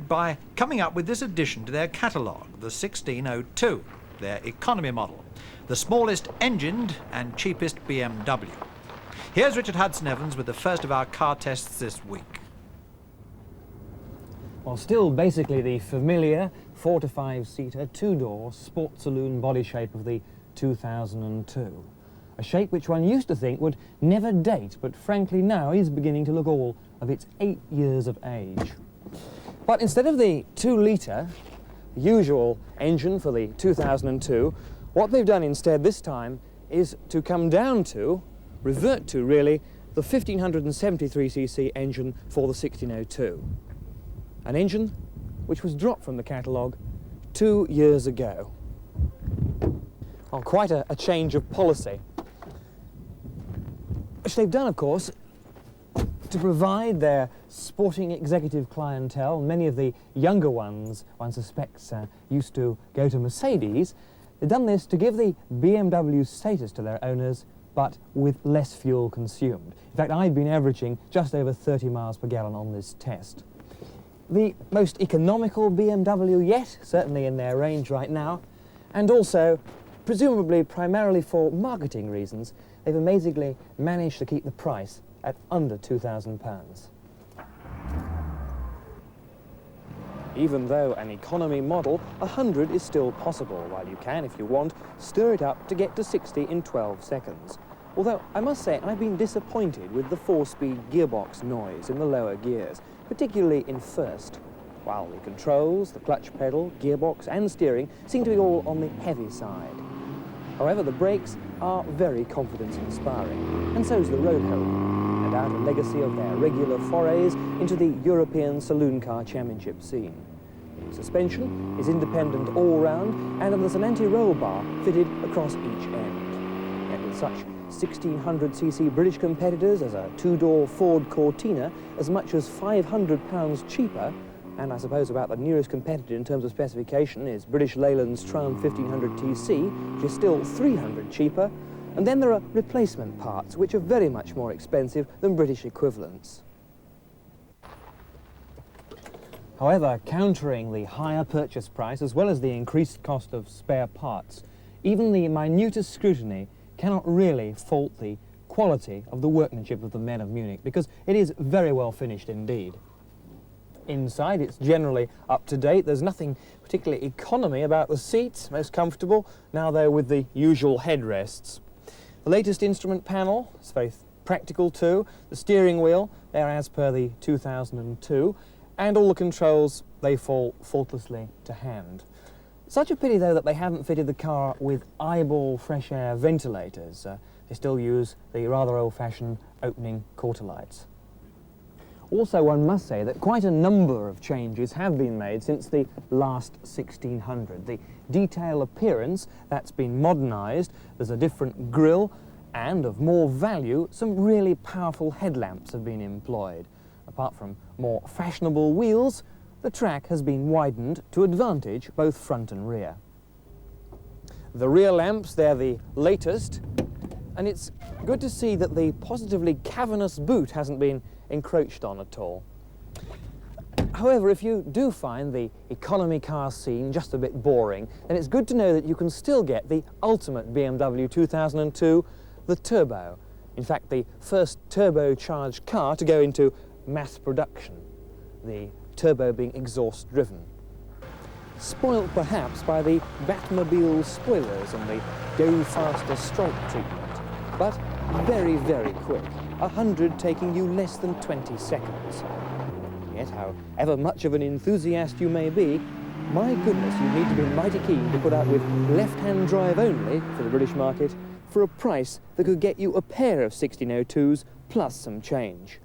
started by coming up with this addition to their catalogue, the 1602, their economy model, the smallest engined and cheapest BMW. Here's Richard Hudson-Evans with the first of our car tests this week. Well, still basically the familiar 4 to 5-seater, two-door sport saloon body shape of the 2002. A shape which one used to think would never date, but frankly now is beginning to look all of its 8 years of age. But instead of the 2-litre, usual engine for the 2002, what they've done instead this time is to come down to, revert to really, the 1573cc engine for the 1602. An engine which was dropped from the catalogue 2 years ago. Well, quite a change of policy. Which they've done, of course, to provide their sporting executive clientele, many of the younger ones, one suspects, used to go to Mercedes. They've done this to give the BMW status to their owners, but with less fuel consumed. In fact, I've been averaging just over 30 miles per gallon on this test. The most economical BMW yet, certainly in their range right now, and also, presumably primarily for marketing reasons, they've amazingly managed to keep the price at under £2,000. Even though an economy model, 100 is still possible, while you can, if you want, stir it up to get to 60 in 12 seconds. Although, I must say, I've been disappointed with the 4-speed gearbox noise in the lower gears, particularly in first, while the controls, the clutch pedal, gearbox and steering seem to be all on the heavy side. However, the brakes are very confidence-inspiring, and so's the road hold, and out a legacy of their regular forays into the European saloon car championship scene. The suspension is independent all-round, and there's an anti-roll bar fitted across each end. And with such 1600cc British competitors as a two-door Ford Cortina, as much as £500 cheaper, and I suppose about the nearest competitor in terms of specification is British Leyland's Triumph 1500TC, which is still £300 cheaper, and then there are replacement parts, which are very much more expensive than British equivalents. However, countering the higher purchase price, as well as the increased cost of spare parts, even the minutest scrutiny cannot really fault the quality of the workmanship of the men of Munich, because it is very well finished indeed. Inside, it's generally up to date. There's nothing particularly economy about the seats, most comfortable, now they're with the usual headrests. The latest instrument panel is very practical too. The steering wheel, they're as per the 2002, and all the controls, they fall faultlessly to hand. Such a pity, though, that they haven't fitted the car with eyeball fresh air ventilators. They still use the rather old-fashioned opening quarter lights. Also, one must say that quite a number of changes have been made since the last 1600. The detail appearance, that's been modernised. There's a different grille, and of more value, some really powerful headlamps have been employed. Apart from more fashionable wheels, the track has been widened to advantage both front and rear. The rear lamps, they're the latest, and it's good to see that the positively cavernous boot hasn't been encroached on at all. However, if you do find the economy car scene just a bit boring, then it's good to know that you can still get the ultimate BMW 2002, the Turbo. In fact, the first turbocharged car to go into mass production, the Turbo being exhaust-driven. Spoilt perhaps by the Batmobile spoilers and the go faster stripe treatment, but very, very quick. 100 taking you less than 20 seconds. Yet, however much of an enthusiast you may be, my goodness, you need to be mighty keen to put up with left-hand drive only for the British market for a price that could get you a pair of 1602s plus some change.